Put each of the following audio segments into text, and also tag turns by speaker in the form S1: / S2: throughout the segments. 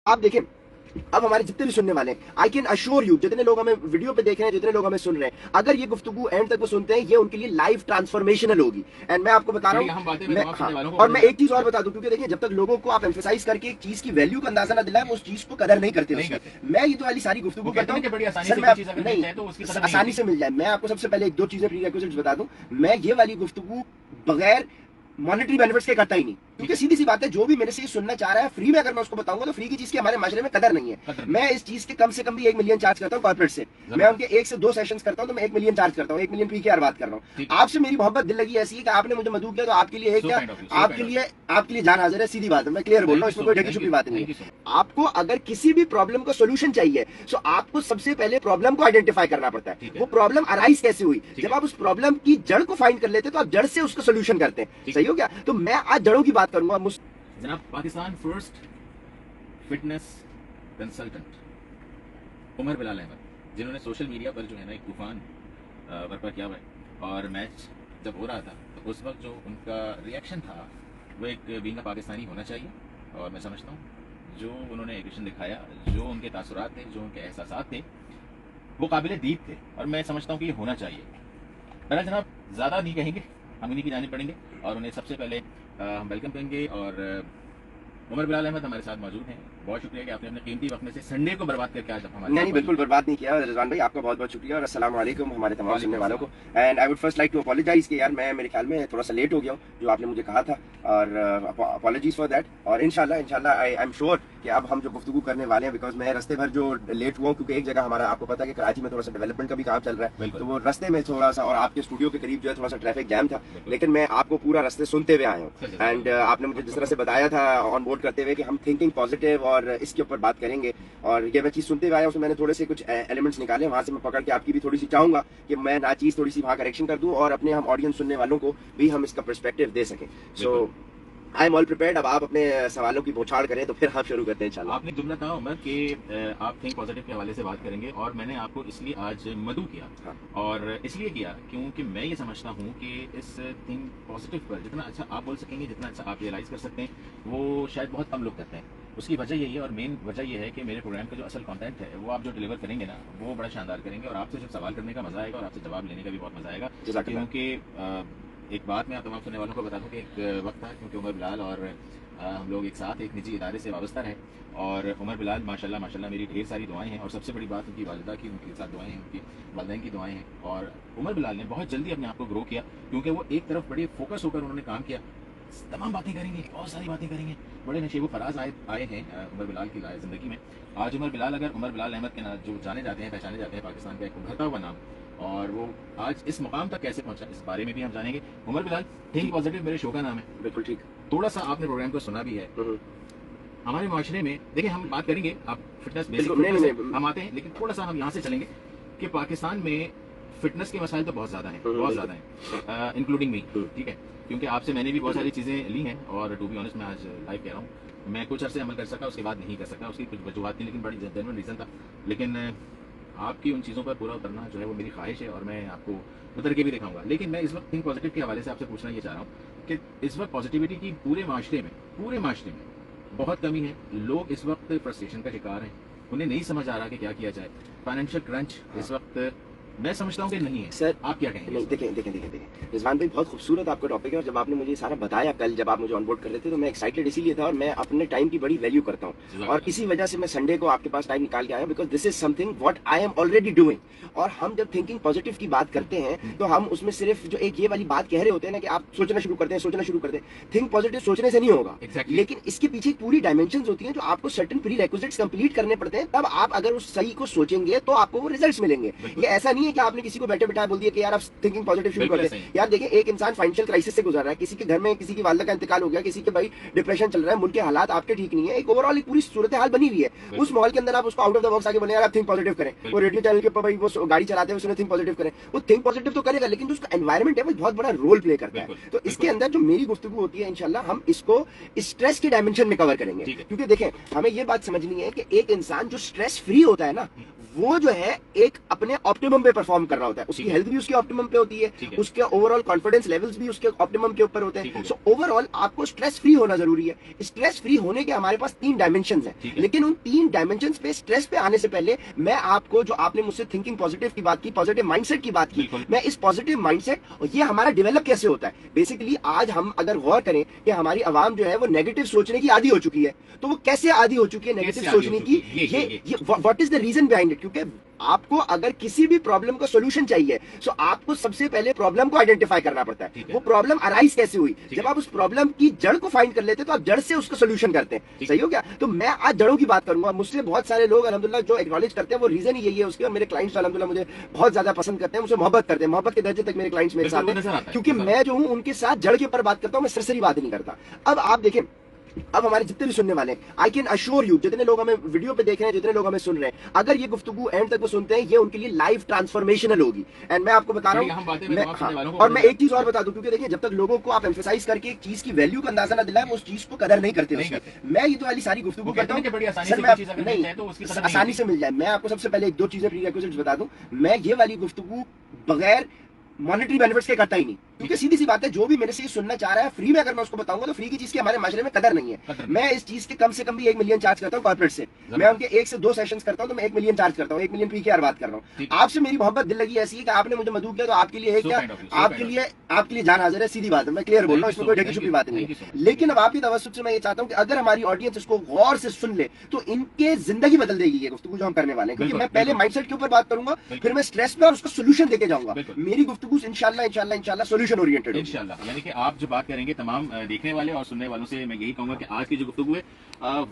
S1: आप देखें, अब हमारे जितने भी सुनने वाले हैं, आई कैन अश्योर यू, जितने लोग हमें वीडियो पे देख रहे हैं, जितने लोग हमें सुन रहे हैं, अगर ये गुफ्तगू एंड तक वो सुनते हैं, ये उनके लिए लाइफ ट्रांसफॉर्मेशनल होगी। एंड मैं आपको बता रहा हूँ, और मैं एक चीज और बता दूं, क्योंकि देखिए जब तक लोगों को आप एम्फेसाइज करके एक चीज की वैल्यू का अंदाजा ना दिलाएं, वो उस चीज को कदर नहीं करते। मैं ये तो वाली सारी गुफ्तगू करता हूँ सर, मैं नहीं आसानी से मिल जाए। मैं आपको सबसे पहले एक दो चीजें प्री रिक्विजिट्स बता दूं, मैं ये वाली गुफ्तगू बगैर मॉनेटरी बेनिफिट्स के करता ही नहीं, क्योंकि सीधी सी बात है, जो भी मेरे से सुनना चाह रहा है फ्री में, अगर मैं उसको बताऊंगा तो फ्री की चीज की हमारे माशरे में कदर नहीं है। मैं इस चीज के कम से कम भी 1 मिलियन चार्ज करता हूँ कॉर्पोरेट से। मैं उनके 1 से 2 सेशंस करता हूँ तो मैं 1 मिलियन चार्ज करता हूँ। 1 मिलियन पी की बात कर रहा हूँ। आपसे मेरी मोहब्बत दिल लगी ऐसी है कि आपने मुझे मदू किया, तो आपके लिए क्या, आपके लिए जान हाजिर है। सीधी बात है, मैं क्लियर बोल रहा हूँ, इसमें कोई ढकी छुपी बात नहीं है। आपको अगर किसी भी प्रॉब्लम का सोल्यूशन चाहिए, तो आपको सबसे पहले प्रॉब्लम को आइडेंटिफाई करना पड़ता है। वो प्रॉब्लम अराइज कैसे हुई, जब आप उस प्रॉब्लम की जड़ को फाइंड कर लेते हैं, तो आप जड़ से उसका सोल्यूशन करते हैं। सही हो क्या? तो मैं आज जड़ों की बात करूंगा।
S2: जनाब, Pakistan first fitness consultant Umar Bilal Ahmed, जिन्होंने सोशल मीडिया पर जो है ना एक तूफान बर्पा किया हुआ है, और मैच जब हो रहा था तो उस वक्त जो उनका रिएक्शन था वो एक बीइंग पाकिस्तानी होना चाहिए। और मैं समझता हूँ जो उन्होंने एग्रेशन दिखाया, जो उनके तासुरात थे, जो उनके एहसासात थे, वो काबिल दीद थे, और मैं समझता हूँ कि ये होना चाहिए। पहले जनाब, ज़्यादा नहीं कहेंगे, हम इन्हीं की जाने पड़ेंगे और उन्हें सबसे पहले हम वेलकम करेंगे। और उमर बिलाल अहमद हमारे साथ मौजूद हैं। बहुत शुक्रिया कि आपने अपने कीमती वक्त में से संडे को बर्बाद करके आज हमारे
S1: नहीं बिल्कुल बर्बाद नहीं किया रिजवान भाई, आपका बहुत बहुत शुक्रिया और अस्सलाम वालेकुम हमारे तमाम सुनने वालों को। And I would first like to apologise कि यार मैं मेरे ख्याल में थोड़ा सा लेट हो गया हूँ, जो आपने मुझे कहा था, और अपोलॉजीज फॉर दैट। और इंशाल्लाह आई एम श्योर कि अब हम जो गुफ्तगू करने वाले हैं, बिकॉज मैं रास्ते भर जो लेट हुआ हूँ, क्योंकि एक जगह हमारा, आपको पता है कि कराची में थोड़ा सा डेवलपमेंट का भी काम चल रहा है, तो वो रास्ते में थोड़ा सा, और आपके स्टूडियो के करीब जो है थोड़ा सा ट्रैफिक जैम था, लेकिन मैं आपको पूरा रास्ते सुनते हुए आया हूँ। एंड आपने मुझे जिस तरह से बताया था ऑन बोर्ड करते हुए कि हम थिंकिंग पॉजिटिव और इसके ऊपर बात करेंगे, और ये मैं चीज सुनते हुए आया, उसमें मैंने थोड़े से कुछ एलिमेंट्स निकाले, वहां से मैं पकड़ के आपकी भी थोड़ी सी चाहूंगा कि मैं ना चीज थोड़ी सी वहां करेक्शन कर दूं, और अपने हम ऑडियंस सुनने वालों को भी हम इसका पर्सपेक्टिव दे सकें। सो आई एम ऑल प्रिपेयर्ड। अब आप अपने सवालों की बौछार करें तो फिर हम शुरू करते हैं इंशाल्लाह।
S2: आपने जुमला कहा उमर कि आप थिंक पॉजिटिव के हवाले से बात करेंगे, और मैंने आपको इसलिए आज मदू किया। हाँ। और इसलिए किया क्योंकि मैं ये समझता हूँ कि इस थिंक पॉजिटिव पर जितना अच्छा आप बोल सकेंगे, जितना अच्छा आप रियलाइज कर सकते हैं, वो शायद बहुत कम लोग करते हैं। उसकी वजह यही है, और मेन वजह यह है कि मेरे प्रोग्राम का जो असल कंटेंट है वो आप जो डिलीवर करेंगे ना, वो बड़ा शानदार करेंगे, और आपसे जब सवाल करने का मजा आएगा और आपसे जवाब लेने का भी बहुत मजा आएगा। क्योंकि एक बात मैं आप तमाम सुनने वालों को बता दूं कि एक वक्त था, क्योंकि उमर बिलाल और हम लोग एक साथ एक निजी इदारे से वाबस्ता रहे, और उमर बिलाल माशाल्लाह माशाल्लाह मेरी ढेर सारी दुआएं हैं, और सबसे बड़ी बात उनकी वालिदा की, उनके साथ दुआएं हैं, उनकी वालिदैन की दुआएं हैं। और उमर बिलाल ने बहुत जल्दी अपने आप को ग्रो किया, क्योंकि वो एक तरफ बड़े फोकस होकर उन्होंने काम किया। तमाम बातें करेंगे, बहुत सारी बातें करेंगे, बड़े नशेबो फराज आए हैं उमर बिलाल की ज़िंदगी में। आज उमर बिलाल अगर उमर बिलाल अहमद के नाम जो जाने जाते हैं, पहचाने जाते हैं, पाकिस्तान का एक उभरता हुआ नाम, और वो आज इस मुकाम तक कैसे पहुंचा, इस बारे में भी हम जानेंगे। उमर बिलाल, थिंक पॉजिटिव मेरे शो का नाम है।
S1: बिल्कुल ठीक।
S2: थोड़ा सा आपने प्रोग्राम को सुना भी है। हमारे माशरे में देखिए, हम बात करेंगे, आप फिटनेस बेसिक हम आते हैं, लेकिन थोड़ा सा हम यहाँ से चलेंगे कि पाकिस्तान में फिटनेस के मसाइल तो बहुत ज़्यादा हैं, बहुत ज़्यादा हैं, इंक्लूडिंग मी। ठीक है, क्योंकि आपसे मैंने भी बहुत सारी चीज़ें ली हैं, और टू बी ऑनेस्ट मैं आज लाइव कह रहा हूँ, मैं कुछ अर्से अमल कर सका, उसके बाद नहीं कर सका, उसकी कुछ वजूहत थी, लेकिन बड़ी जेन्युइन रीज़न था। लेकिन आपकी उन चीज़ों पर पूरा उतरना जो है वो मेरी ख्वाहिश है, और मैं आपको उतर के भी दिखाऊंगा। लेकिन मैं इस वक्त थिंक पॉजिटिव के हवाले से आपसे पूछना ये चाह रहा हूँ कि इस वक्त पॉजिटिविटी की पूरे माशरे में बहुत कमी है। लोग इस वक्त फ्रस्ट्रेशन का शिकार हैं, उन्हें नहीं समझ आ रहा कि क्या किया जाए। फाइनेंशियल क्रंच इस वक्त मैं समझता हूँ कि नहीं है।
S1: सर
S2: आप क्या कहेंगे?
S1: देखें रिजवान भाई, बहुत खूबसूरत आपका टॉपिक है, और जब आपने मुझे सारा बताया कल, जब आप मुझे ऑनबोर्ड कर रहे थे, तो मैं एक्साइटेड इसीलिए था, और मैं अपने टाइम की बड़ी वैल्यू करता हूँ, और इसी वजह से मैं संडे को आपके पास टाइम निकाल के आया, because this is something what I am already doing. और हम जब थिंकिंग पॉजिटिव की बात करते हैं, तो हम उसमें सिर्फ जो एक ये वाली बात कह रहे होते हैं ना कि आप सोचना शुरू करते हैं। थिंक पॉजिटिव सोचने से नहीं होगा, लेकिन इसके पीछे पूरी डायमेंशन होती है, जो आपको सर्टेन प्री रिक्विजिट्स कंप्लीट करने पड़ते हैं, तब आप अगर उस सही को सोचेंगे तो आपको वो रिजल्ट्स मिलेंगे। ये ऐसा नहीं है कि आपने किसी को बैठे बिठाए बोल दिया कि यार आप थिंकिंग पॉजिटिव शुरू कर दे। यार देखिए, एक इंसान फाइनेंशियल क्राइसिस से गुजर रहा है, किसी के घर में किसी की वालिदा का इंतकाल हो गया, किसी के भाई डिप्रेशन चल रहा है, मुल्क के हालात आपके ठीक नहीं है, एक ओवरऑल एक पूरी सूरत हाल बनी हुई है। उस माहौल के अंदर आप उसको आउट ऑफ द बॉक्स आके बोले यार आप थिंक पॉजिटिव करें। वो रेडियो चैनल के ऊपर भाई वो गाड़ी चलाते हैं, उसने थिंक पॉजिटिव करें, वो थिंक पॉजिटिव तो करेगा, लेकिन जो उसका एनवायरमेंट है वो बहुत बड़ा रोल प्ले करता है। तो इसके अंदर जो मेरी गुफ्तगू होती है, इंशाल्लाह हम इसको स्ट्रेस के डायमेंशन में कवर करेंगे, क्योंकि देखें हमें ये बात समझनी है कि एक इंसान जो स्ट्रेस फ्री होता है ना, वो जो है एक अपने ऑप्टिमम पे परफॉर्म कर रहा होता है, उसकी हेल्थ भी उसके ऑप्टिमम पे होती है, उसके ओवरऑल कॉन्फिडेंस लेवल्स भी उसके ऑप्टिमम के ऊपर होते हैं। सो ओवरऑल आपको स्ट्रेस फ्री होना जरूरी है। स्ट्रेस फ्री होने के हमारे पास 3 डायमेंशन है, लेकिन उन 3 डायमेंशन पे स्ट्रेस पे आने से पहले मैं आपको, जो आपने मुझसे थिंकिंग पॉजिटिव की बात की, पॉजिटिव माइंडसेट की बात की, मैं इस पॉजिटिव माइंडसेट और ये हमारा डेवलप कैसे होता है। बेसिकली आज हम अगर गौर करें कि हमारी आवाम जो है वो नेगेटिव सोचने की आदी हो चुकी है, तो वो कैसे आदी हो चुकी है नेगेटिव सोचने की, ये what is the reason behind it. क्योंकि आपको अगर किसी भी प्रॉब्लम का सॉल्यूशन चाहिए, सो आपको सबसे पहले प्रॉब्लम को आइडेंटिफाई करना पड़ता है। वो प्रॉब्लम अराइज कैसे हुई, जब आप उस प्रॉब्लम की जड़ को फाइंड कर लेते हैं तो आप जड़ से उसका सॉल्यूशन करते हैं। सही हो गया। तो मैं आज जड़ों की बात करूंगा। मुझसे बहुत सारे लोग अल्हम्दुलिल्लाह जो एक्नॉलेज करते हैं, वो रीजन ही यही है उसके, और मेरे क्लाइंट्स अल्हम्दुलिल्लाह मुझे बहुत ज्यादा पसंद करते हैं, मुझे मोहब्बत करते हैं, मोहब्बत के दर्जे तक मेरे क्लाइंट्स मेरे साथ हैं, क्योंकि मैं जो हूं उनके साथ जड़ के ऊपर बात करता हूं, मैं सरसरी बात नहीं करता। अब आप देखें, अब हमारे जितने भी सुनने वाले हैं, आई कैन अश्योर यू, जितने लोग हमें वीडियो पे देख रहे हैं, जितने लोग हमें सुन रहे हैं, अगर ये गुफ्तगू एंड तक वो सुनते हैं, ये उनके लिए लाइफ ट्रांसफॉर्मेशनल होगी। एंड मैं आपको बता रहा हूँ, और मैं एक चीज और बता दूं, क्योंकि देखिए जब तक लोगों को आप एम्फेसाइज करके एक चीज की वैल्यू का अंदाजा ना दिलाएं, वो उस चीज को कदर नहीं करते। मैं ये तो वाली सारी गुफ्तगू करता हूँ सर, मैं नहीं आसानी से मिल जाए। मैं आपको सबसे पहले 1-2 चीजें प्री रिक्विजिट्स बता दूं, मैं ये वाली गुफ्तगू बगैर मॉनेटरी बेनिफिट्स के करता ही नहीं, क्योंकि सीधी सी बात है, जो भी मेरे से सुनना चाह रहा है फ्री में अगर मैं उसको बताऊंगा तो फ्री की चीज की हमारे माशरे में कदर नहीं है। मैं इस चीज के कम से कम भी 1 मिलियन चार्ज करता हूँ कॉर्पोरेट से। मैं उनके 1 से 2 सेशंस करता हूँ तो मैं 1 मिलियन चार्ज करता हूँ। 1 मिलियन पी के बात कर रहा हूँ। आपसे मेरी मोहब्बत दिल लगी ऐसी है कि आपने मुझे मदू किया, तो आपके लिए क्या, आपके लिए जान हाजिर है। सीधी बात है, मैं क्लियर बोल रहा हूँ, इसमें कोई ढकी छुपी बात नहीं है। लेकिन अब आपकी तवज्जो से मैं ये चाहता हूँ कि अगर हमारी ऑडियंस इसको गौर से सुन ले तो इनके जिंदगी बदल देगी ये गुफ्तगू जो हम करने वाले हैं। क्योंकि मैं पहले माइंडसेट के ऊपर बात करूंगा, फिर मैं स्ट्रेस पे और उसका सोल्यूशन देके जाऊंगा। मेरी गुफ्तगू इंशाल्लाह सोल्यूशन ओरिएंटेड है।
S2: इंशाल्लाह, यानी कि आप जो बात करेंगे तमाम देखने वाले और सुनने वालों से मैं यही कहूंगा कि आज की जो गुफ्तगू है,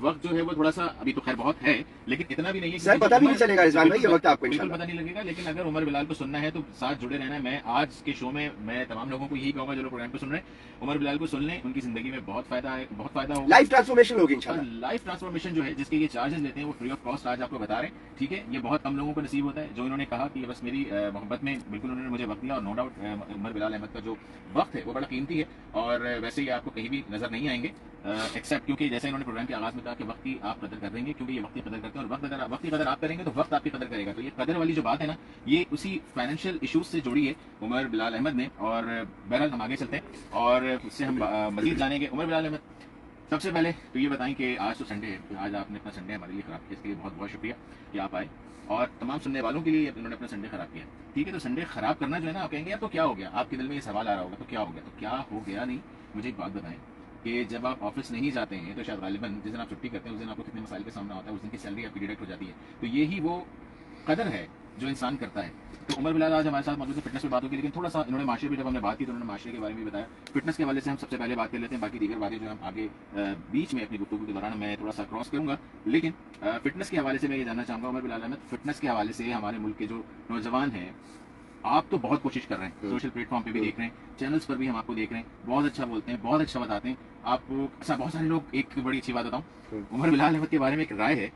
S2: वक्त जो है वो थोड़ा सा अभी तो खैर बहुत है, लेकिन इतना भी नहीं है
S1: सर, पता भी नहीं चलेगा रिजवान भाई, ये वक्त आपको
S2: बिल्कुल पता नहीं लगेगा। लेकिन अगर उमर बिलाल को सुनना है तो साथ जुड़े रहना है। मैं आज के शो में मैं तमाम लोगों को यही कहूंगा जो लोग प्रोग्राम को सुन रहे हैं, उमर बिलाल को सुन लें, उनकी जिंदगी में बहुत फायदा होगा,
S1: लाइफ ट्रांसफॉर्मेशन होगी इंशाल्लाह।
S2: लाइफ ट्रांसफॉर्मेशन जो है जिसके ये चार्जेस लेते हैं वो फ्री ऑफ कॉस्ट आज आपको बता रहे हैं। ठीक है, ये बहुत कम लोगों को नसीब होता है। जो इन्होंने कहा कि बस मेरी मोहब्बत में बिल्कुल उन्होंने मुझे वक्त दिया, और नो डाउट उमर बिलाल अहमद का जो वक्त है वो बड़ा कीमती है, और वैसे ये आपको कहीं भी नजर नहीं आएंगे एक्सेप्ट, क्योंकि जैसे इन्होंने प्रोग्राम के आगाज में कहा कि वक्त की आप कदर कर देंगे, क्योंकि ये वक्त की कदर करते हैं, और वक्त की कदर आप करेंगे तो वक्त आपकी कदर करेगा। तो ये कदर वाली जो बात है ना, ये उसी फाइनेंशियल इश्यूज से जुड़ी है उमर बिलाल अहमद ने। और बहरहाल हम आगे चलते हैं और उससे हम मजीद जानेंगे। उमर बिलाल अहमद, सबसे पहले तो ये बताएं कि आज तो संडे है, आज आपने अपना संडे हमारे लिए खराब किया, इसके लिए बहुत बहुत शुक्रिया कि आप आए, और तमाम सुनने वालों के लिए उन्होंने अपना संडे खराब किया। ठीक है, तो संडे खराब करना जो है ना, आप कहेंगे यार तो क्या हो गया, आपके दिल में ये सवाल आ रहा होगा, तो क्या हो गया, तो क्या हो गया नहीं, मुझे एक बात बताएं कि जब आप ऑफिस नहीं जाते हैं तो शायद गालिबन जिस दिन आप छुट्टी करते हैं उस दिन आपको कितने मसाइल का सामना होता है, उस दिन की सैलरी आपकी डिडक्ट हो जाती है। तो ये ही वो कदर है जो इंसान करता है। तो उमर बिलाल आज हमारे साथ मौजूद है, फिटनेस पे बात होगी, लेकिन थोड़ा सा इन्होंने माशरे पे जब हमने बात की तो उन्होंने माशरे के बारे में भी बताया। फिटनेस के हवाले से हम सबसे पहले बात कर लेते हैं, बाकी दीगर बातें जो हम आगे बीच में अपनी गुफ्तगू के दौरान मैं थोड़ा सा क्रॉस करूंगा। लेकिन फिटनेस के हवाले से मैं ये जानना चाहूंगा उमर बिलाल अहमद, फिटनेस के हवाले से हमारे मुल्क के जो नौजवान हैं, आप तो बहुत कोशिश कर रहे हैं, सोशल प्लेटफॉर्म पे भी देख रहे हैं, चैनल्स पर भी हम आपको देख रहे हैं, बहुत अच्छा बोलते हैं, बहुत अच्छा बताते हैं आप। अच्छा, बहुत सारे लोग, एक बड़ी अच्छी बात बताऊं, उमर बिलाल अहमद के बारे में एक राय है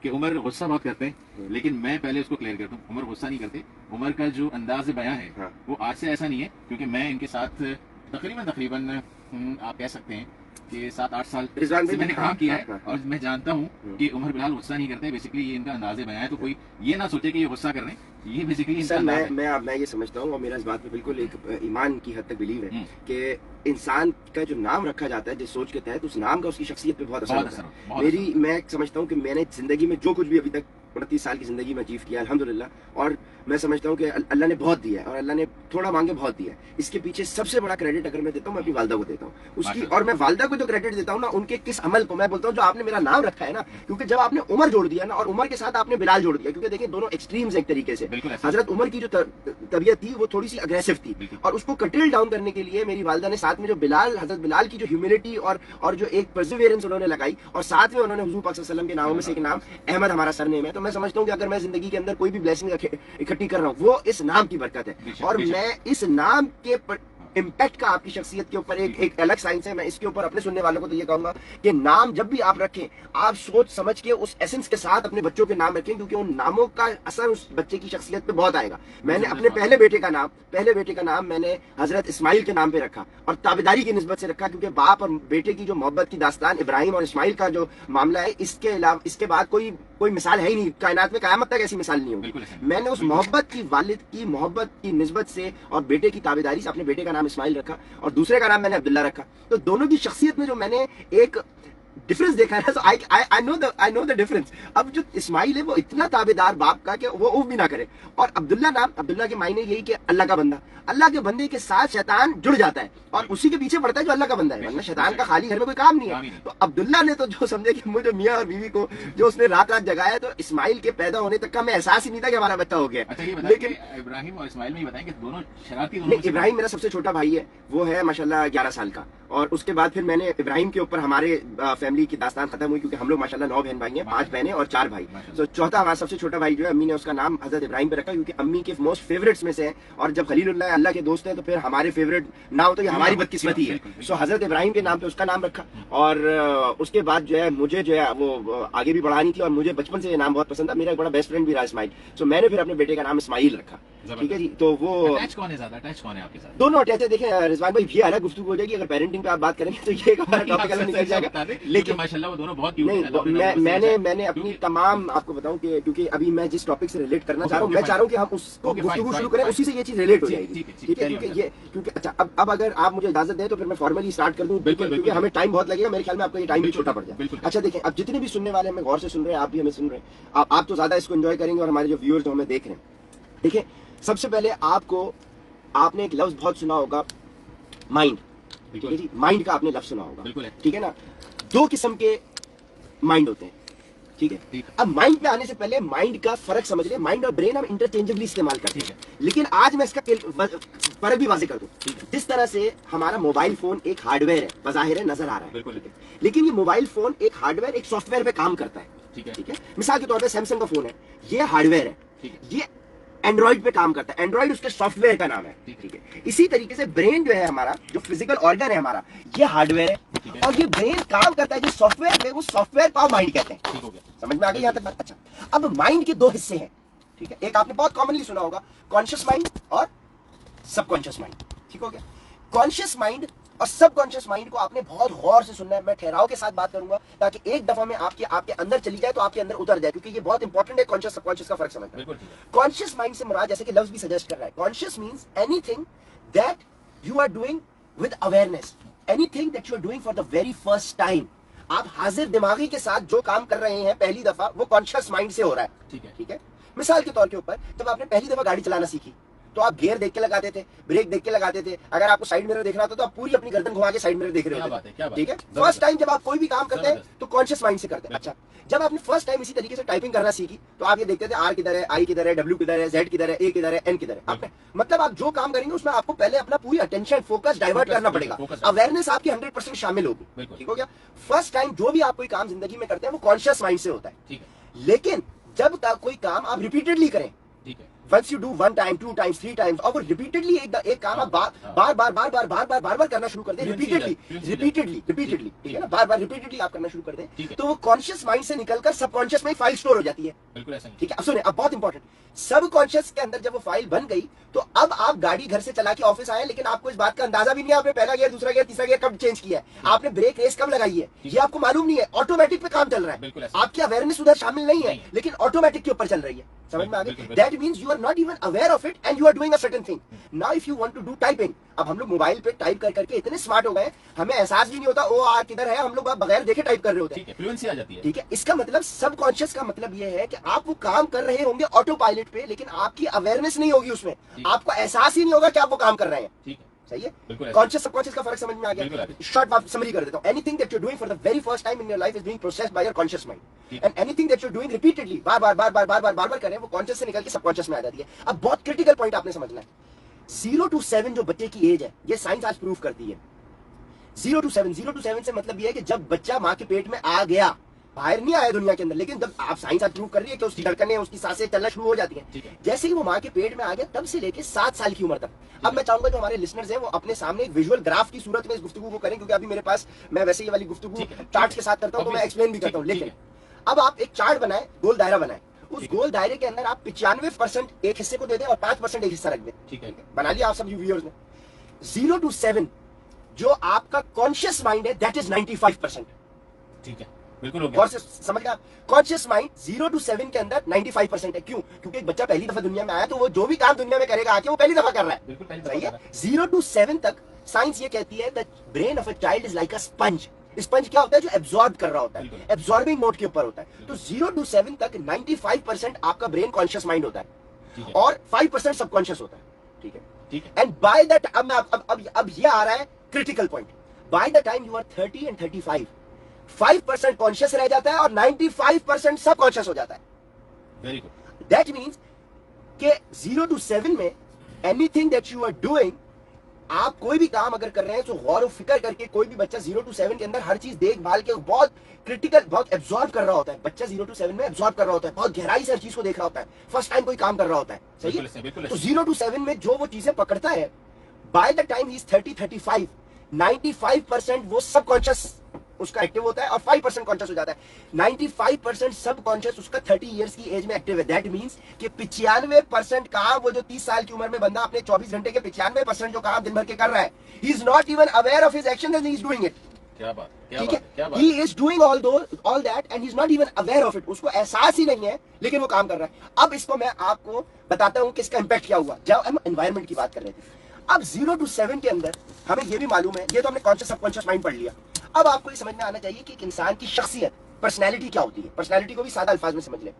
S2: कि उमर गुस्सा बहुत करते हैं, लेकिन मैं पहले उसको क्लियर कर दूं, उमर गुस्सा नहीं करते। उमर का जो अंदाज बयां है वो आज से ऐसा नहीं है, क्योंकि मैं इनके साथ तकरीबन आप कह सकते हैं कि 7-8 साल से मैंने काम किया है, और मैं जानता हूँ कि उमर बिलाल गुस्सा नहीं करते। बेसिकली ये इनका अंदाजे बयां है, तो कोई ये ना सोचे कि ये गुस्सा कर रहे हैं, ये बेसिकली
S1: सर मैं ये समझता हूँ, और मेरा इस बात पे बिल्कुल एक ईमान की हद तक बिलीव है कि इंसान का जो नाम रखा जाता है जिस सोच के तहत, उस नाम का उसकी शख्सियत पे बहुत असर होता है। मैं समझता हूँ कि मैंने जिंदगी में जो कुछ भी अभी तक 29 साल की जिंदगी में अचीव किया अल्हम्दुलिल्लाह, और मैं समझता हूँ कि अल्लाह ने बहुत दिया है, और अल्लाह ने थोड़ा मांगे बहुत दिया है। इसके पीछे सबसे बड़ा क्रेडिट अगर मैं देता हूँ, मैं अपनी वालदा को देता हूँ उसकी, और मैं वालदा को जो क्रेडिट देता हूँ ना, उनके किस अमल को मैं बोलता हूँ जो आपने मेरा नाम रखा है ना, क्योंकि जब आपने उमर जोड़ दिया ना, और उमर के साथ आपने बिलाल जोड़ दिया, क्योंकि देखिए दोनों एक्सट्रीम्स एक तरीके से, हजरत उमर की जो तबीयत थी वो थोड़ी सी अग्रेसिव थी, और उसको कटिल डाउन करने के लिए मेरी वालदा ने साथ में जो हजरत बिलाल की जो ह्यूमिलिटी और जो एक परसिवियरेंस उन्होंने लगाई, और साथ में उन्होंने हुजूर पाक सल्लल्लाहु अलैहि वसल्लम के नामों में से एक नाम अहमद हमारा सरनेम है। तो मैं समझता हूँ कि अगर मैं जिंदगी के अंदर कोई भी ब्लेसिंग इकट्ठी कर रहा हूँ, वो इस नाम की बरकत है, और मैं इस नाम के इम्पैक्ट का आपकी शख्सियत के ऊपर एक अलग साइंस है। मैं इसके ऊपर अपने सुनने वालों को तो ये कहूंगा कि नाम जब भी आप रखें, आप सोच समझ के उस एसेंस के साथ अपने बच्चों के नाम रखें, क्योंकि उन नामों का असर उस बच्चे की शख्सियत पे बहुत आएगा। मैंने अपने पहले बेटे का नाम मैंने हजरत इस्माइल के नाम पे रखा, और ताबेदारी की निस्बत से रखा, क्योंकि बाप और बेटे की जो मोहब्बत की दास्तान इब्राहिम और इस्माइल का जो मामला है, इसके अलावा इसके बाद कोई कोई मिसाल है ही नहीं, कायनात में कयामत तक ऐसी मिसाल नहीं होगी। मैंने उस मोहब्बत की, वालिद की मोहब्बत की निस्बत से और बेटे की ताबेदारी से अपने बेटे का नाम इस्माइल रखा और दूसरे का नाम मैंने अब्दुल्ला रखा। तो दोनों की शख्सियत में जो मैंने एक डिफरेंस देखा है, सो आई नो द डिफरेंस। अब जो इस्माइल है वो इतना ताबेदार बाप का कि वो उफ भी ना करे, और अब्दुल्ला नाम, अब्दुल्ला के मायने यही कि अल्लाह का बंदा। अल्लाह के बंदे के साथ शैतान जुड़ जाता है और उसी के पीछे पड़ता है जो अल्लाह का बंदा है, वरना शैतान का खाली घर में कोई काम नहीं है। तो अब्दुल्ला ने तो जो समझे कि मुझे मियाँ और बीवी को जो उसने रात रात जगाया, तो इस्माइल के पैदा होने तक का मैं एहसास ही नहीं था कि हमारा बच्चा हो गया।
S2: लेकिन इब्राहिम और इस्माइल में बताएं कि दोनों शरारती।
S1: नहीं, इब्राहिम मेरा सबसे छोटा भाई है, वो है माशाल्लाह 11 साल का, और उसके बाद फिर मैंने इब्राहिम के ऊपर हमारे फैमिली की दास्तान खत्म हुई, क्योंकि हम लोग माशाल्लाह 9 बहन भाई हैं, 5 बहनें और 4 भाई। तो चौथा हमारा सबसे छोटा भाई जो है, अम्मी ने उसका नाम हजरत इब्राहिम पे रखा, क्योंकि अम्मी के मोस्ट फेवरेट्स में से है, और जब खलीलुल्लाह अल्लाह के दोस्त हैं तो फिर हमारे फेवरेट ना हो तो ये हमारी बदकिस्मती है। सो हजरत इब्राहिम के नाम पे उसका नाम रखा। और उसके बाद जो है मुझे जो है वो आगे भी बढ़ानी थी, और मुझे बचपन से ये नाम बहुत पसंद था, मेरा एक बड़ा बेस्ट फ्रेंड भी रहा इस्माइल। सो मैंने फिर अपने बेटे का नाम इस्माइल रखा। ठीक है जी। तो वो
S2: अटैच कौन है ज्यादा, अटैच कौन है आपके साथ?
S1: दोनों अटैच है। देखें रिजवान भाई, ये अलग गुफ्तगू हो जाएगी, अगर पेरेंटिंग पे आप बात करेंगे तो ये टॉपिक अलग निकल जाएगा। लेकिन
S2: माशाल्लाह वो दोनों बहुत
S1: नहीं, मैंने अपनी तमाम आपको बताऊं कि क्योंकि अभी मैं जिस टॉपिक से रिलेट करना चाह रहा हूँ, मैं चाह रहा हूँ कि हम उसको गुफ्तगू शुरू करें, उसी से ये चीज रिलेट हो जाएगी। ठीक है, क्योंकि अच्छा अब अगर आप मुझे इजाजत दें तो फिर मैं फॉर्मली स्टार्ट कर दूं, क्योंकि हमें टाइम बहुत लगेगा, मेरे ख्याल में आपका ये टाइम भी छोटा पड़ जाए। अच्छा देखें, अब जितने भी सुनने वाले हमें गौर से सुन रहे हैं, आप भी हमें सुन रहे हैं, आप तो ज्यादा इसको एंजॉय करेंगे, और हमारे जो व्यूअर्स जो हमें देख रहे हैं। देखिए, सबसे पहले आपने एक लफ्ज बहुत सुना होगा, माइंड। ठीक है जी, माइंड का आपने लफ्ज सुना होगा, ठीक है ना। 2 किस्म के माइंड होते हैं, ठीक है। अब माइंड पे आने से पहले माइंड का फर्क समझ ले। माइंड और ब्रेन हम इंटरचेंजेबली इस्तेमाल करते हैं, लेकिन आज मैं इसका फर्क भी वाज़ेह कर दूं। जिस तरह से हमारा मोबाइल फोन एक हार्डवेयर है, बज़ाहिर है नजर आ रहा है, लेकिन ये मोबाइल फोन एक हार्डवेयर, एक सॉफ्टवेयर पे काम करता है। ठीक है। मिसाल के तौर पर सैमसंग का फोन है, ये हार्डवेयर है, ये एंड्रॉइड पे काम करता है, एंड्रॉइड उसके सॉफ्टवेयर का नाम है। ठीक है। इसी तरीके से ब्रेन जो है हमारा, जो फिजिकल ऑर्गन है हमारा, ये हार्डवेयर है, और ये ब्रेन काम करता है जो सॉफ्टवेयर में, वो सॉफ्टवेयर को माइंड कहते हैं। समझ में आ गई यहाँ तक बात? अच्छा, अब माइंड के 2 हिस्से हैं, ठीक है। एक आपने बहुत कॉमनली सुना होगा, कॉन्शियस माइंड और सबकॉन्शियस माइंड। ठीक हो गया। कॉन्शियस माइंड और सबकॉन्शियस माइंड को आपने बहुत गौर से सुनना है। मैं ठहराव के साथ बात करूंगा ताकि एक दफा में आपके अंदर चली जाए तो आपके अंदर उतर जाए, क्योंकि ये बहुत इंपॉर्टेंट है कॉन्शियस सबकॉन्शियस का फर्क समझना। कॉन्शियस माइंड से मुराद, जैसे कि लफ्ज भी सजेस्ट कर रहा है, conscious means anything that you are doing with awareness, anything that you are doing for the very first time. आप हाजिर दिमागी के साथ जो काम कर रहे हैं पहली दफा, वो कॉन्शियस माइंड से हो रहा है। ठीक है। मिसाल के तौर के ऊपर, जब आपने पहली दफा गाड़ी चलाना सीखी तो आप गियर देख के लगाते थे, ब्रेक देख के लगाते थे। अगर आपको साइड मिरर देखना था तो आप पूरी अपनी गर्दन घुमा के साइड मिरर देख रहे होते। ठीक है। फर्स्ट टाइम जब आप कोई भी काम करते हैं तो कॉन्शियस माइंड से करते हैं। अच्छा, जब आपने फर्स्ट टाइम इसी तरीके से टाइपिंग करना सीखी तो आप ये देखते थे आर किधर है, आई किधर है, डब्ल्यू किधर है, जेड किधर है, ए किधर है, एन किधर है। आपने मतलब आप जो काम करेंगे उसमें आपको पहले अपना पूरी अटेंशन, फोकस डाइवर्ट करना पड़ेगा, अवेयरनेस आपकी 100% शामिल होगी। ठीक हो गया। फर्स्ट टाइम जो भी आप कोई काम जिंदगी में करते हैं वो कॉन्शियस माइंड से होता है। लेकिन जब तक कोई काम आप रिपीटेडली करें, Once you do 1 time, 2 times, 3 times, और वो रिपीटेडली एक काम आप बार करना शुरू कर दें, रिपीटेडली, ठीक है ना, बार रिपीटेडली आप करना शुरू कर दें, तो वो कॉन्शियस माइंड से निकलकर सबकॉन्शियस में फाइल स्टोर हो जाती है। ठीक है। अब सुने, अब बहुत इंपॉर्टेंट, सबकॉन्शियस के अंदर जब वो फाइल बन गई तो अब आप गाड़ी घर से चला के ऑफिस आए, लेकिन आपको इस बात का अंदाजा भी नहीं है आपने पहला गियर, दूसरा गियर, तीसरा गियर कब चेंज किया है, आपने ब्रेक रेस कब लगाई है, ये आपको मालूम नहीं है। ऑटोमेटिक पे काम चल रहा है, आपकी अवेयरनेस उधर शामिल नहीं है, लेकिन ऑटोमेटिक के ऊपर चल रही है। समझ में आ गई? That means you are not even aware of it and you are doing a certain thing. Now if you want to do typing, अब हम लोग मोबाइल पे टाइप कर करके इतने स्मार्ट हो गए, हमें एहसास भी नहीं होता ओ आर किधर है, हम लोग बगैर देखे टाइप कर रहे होते हैं। फ्लुएंसी आ जाती है। ठीक है। इसका मतलब सबकॉन्शियस का मतलब ये है कि आप वो काम कर रहे होंगे ऑटो पायलट पे, लेकिन आपकी अवेयरनेस नहीं होगी उसमें, आपको एहसास ही नहीं होगा कि आप वो काम कर रहे हैं। ठीक है। सही है। कॉन्शियस सबकॉन्शियस का फर्क समझ में आ गया? शॉर्ट समरी कर देता हूं। Anything that you are doing for the very first time in your life is being processed by your conscious mind, and anything that you are doing repeatedly, बार करें, वो कॉन्शियस से निकल के सबकॉन्शियस में आ जाती है। अब बहुत क्रिटिकल पॉइंट आपने समझना है, 0 to 7 जो बच्चे की एज है, ये साइंस आज प्रूव करती है। 0 to 7 से मतलब ये है कि जब बच्चा माँ के पेट में आ गया, बाहर नहीं आया दुनिया के अंदर, लेकिन जब आप साइंस आज प्रूव कर रही है कि उसकी धड़कनें, उसकी सांसें चलना शुरू हो जाती हैं, जैसे ही वो माँ के पेट में आ गया तब से लेके 7 साल की उम्र तक। अब मैं चाहूंगा जो हमारे लिसनर्स हैं वो अपने सामने एक विजुअल ग्राफ की सूरत में इस गुफ्तगू को करें, क्योंकि अभी मेरे पास, मैं वैसे ये वाली गुफ्तगू चार्ट के साथ करता हूं तो मैं एक्सप्लेन भी करता हूं। लेकिन अब आप एक चार्ट बनाए, गोल दायरा बनाए, उस गोल दायरे के अंदर आप 95% एक हिस्से को दे दें और 5% एक हिस्सा रख दें। ठीक है। बना लिया आप सब व्यूअर्स ने? 0 to 7 जो आपका कॉन्शियस माइंड है, दैट इज 95%। ठीक है।
S2: बिल्कुल हो गया।
S1: और समझ गया, कॉन्शियस माइंड 0 to 7 के अंदर 95% है। क्यों? क्योंकि एक बच्चा पहली दफा दुनिया में आया तो वो जो भी काम दुनिया में करेगा आके वो पहली दफा कर रहा है।
S2: बिल्कुल पहली दफा
S1: सही
S2: कर
S1: है।
S2: रहा है।
S1: 0 to 7 तक साइंस ये कहती है the brain of a child is like a sponge. Sponge क्या होता है? जो एब्जॉर्ब कर रहा होता है,
S2: बिल्कुल।
S1: एब्जॉर्बिंग मोड के ऊपर होता है। तो 0 to 7 तक 95% आपका ब्रेन कॉन्शियस माइंड होता है
S2: ठीक है।
S1: और 5% सबकॉन्शियस होता है। ठीक है।
S2: ठीक है।
S1: एंड बाय दैट अब ये आ रहा है critical point. By the time you are 30 and 35, 5% conscious रह जाता है और 95% सबकॉन्शियस हो जाता है।
S2: Very good.
S1: दैट मीन्स के 0 to 7 में anything that you are doing, आप कोई भी काम अगर कर रहे हैं तो गौर फिक्र करके, कोई भी बच्चा 0 to 7 के अंदर हर चीज देखभाल के बहुत क्रिटिकल, बहुत एब्जॉर्ब कर रहा होता है। बच्चा 0 to 7 में एब्जॉर्ब कर रहा होता है, बहुत गहराई से हर चीज को देख रहा होता है, फर्स्ट टाइम कोई काम कर रहा होता है। सही है।
S2: बिल्कुल।
S1: तो 0 to 7 में जो वो चीजें पकड़ता है, bye the time he is 30-35, 95% वो सबकॉन्शियस उसका एक्टिव होता है और 5% कॉन्शियस हो जाता है। 95% सबकॉन्शियस उसका 30 इयर्स की एज में एक्टिव है। दैट मींस कि 95% काम वो जो 30 साल की उम्र में बंदा अपने 24 घंटे के 95% जो काम दिन भर के कर रहा है, he is not even aware of his action and he is doing it.
S2: क्या बात,
S1: ठीक है। He is doing all that and he is not even aware of it. उसको एहसास ही नहीं है लेकिन वो काम कर रहा है। अब इसको मैं आपको बताता हूं कि इसका इंपैक्ट क्या हुआ जब हम एनवायरमेंट की बात कर रहे थे। अब 0 to 7 के अंदर हमें ये भी मालूम है, ये तो हमने कॉन्शियस सबकॉन्शियस माइंड पढ़ लिया। अब आपको ये समझ में आना चाहिए कि एक इंसान की शख्सियत, पर्सनैलिटी क्या होती है। पर्सनैलिटी को भी सादा अल्फाज में समझ ले।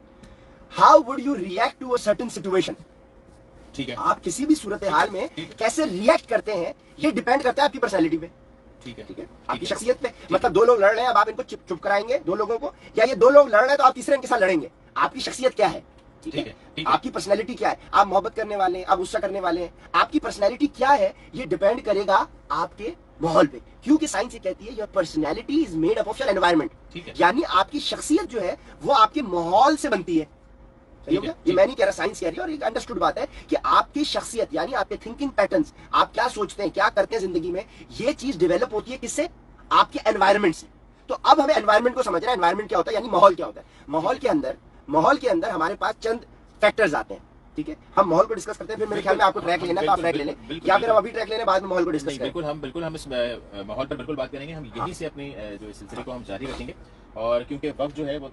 S1: How would you react to a certain situation.
S2: ठीक है।
S1: आप किसी भी सूरत हाल में कैसे रिएक्ट करते हैं, ये डिपेंड करता है आपकी पर्सनैलिटी पे।
S2: ठीक है।
S1: ठीक है। आपकी शख्सियत पे। मतलब दो लोग लड़ रहे हैं, अब आप इनको चुप कराएंगे दो लोगों को, या ये दो लोग लड़ रहे हैं तो आप तीसरे इनके साथ लड़ेंगे। आपकी शख्सियत क्या है? ठीक है। आपकी पर्सनैलिटी क्या है? आप मोहब्बत करने वाले हैं, आप गुस्सा करने वाले हैं, आपकी पर्सनैलिटी क्या है? ये डिपेंड करेगा आपके माहौल पे। क्योंकि साइंस ये कहती है your personality is made up of your environment.
S2: ठीक है।
S1: यानी आपकी शख्सियत जो है वो आपके माहौल से बनती है। सही हो गया? ये मैं नहीं कह रहा, साइंस कह रही है। और एक अंडरस्टूड बात है कि आपकी शख्सियत यानी आपके थिंकिंग पैटर्न्स, आप क्या सोचते हैं, क्या करते हैं जिंदगी में, ये चीज डेवलप होती है किससे? आपके एनवायरमेंट से। तो अब हमें एनवायरमेंट को समझना है। एनवायरमेंट क्या होता है, यानी माहौल क्या होता है। माहौल के अंदर हमारे पास चंद फैक्टर्स आते हैं। ठीक है। हम माहौल को डिस्कस करते हैं, फिर मेरे ख्याल में आपको ट्रैक लेना है तो आप ट्रैक ले लें, या फिर हम अभी ट्रैक लेने बाद में माहौल को डिस्कस करें।
S2: बिल्कुल हम इस माहौल पर बिल्कुल बात करेंगे। हम यहीं से अपनी जो इस सिलसिले को हम जारी रखेंगे। और क्योंकि वक्त जो है वो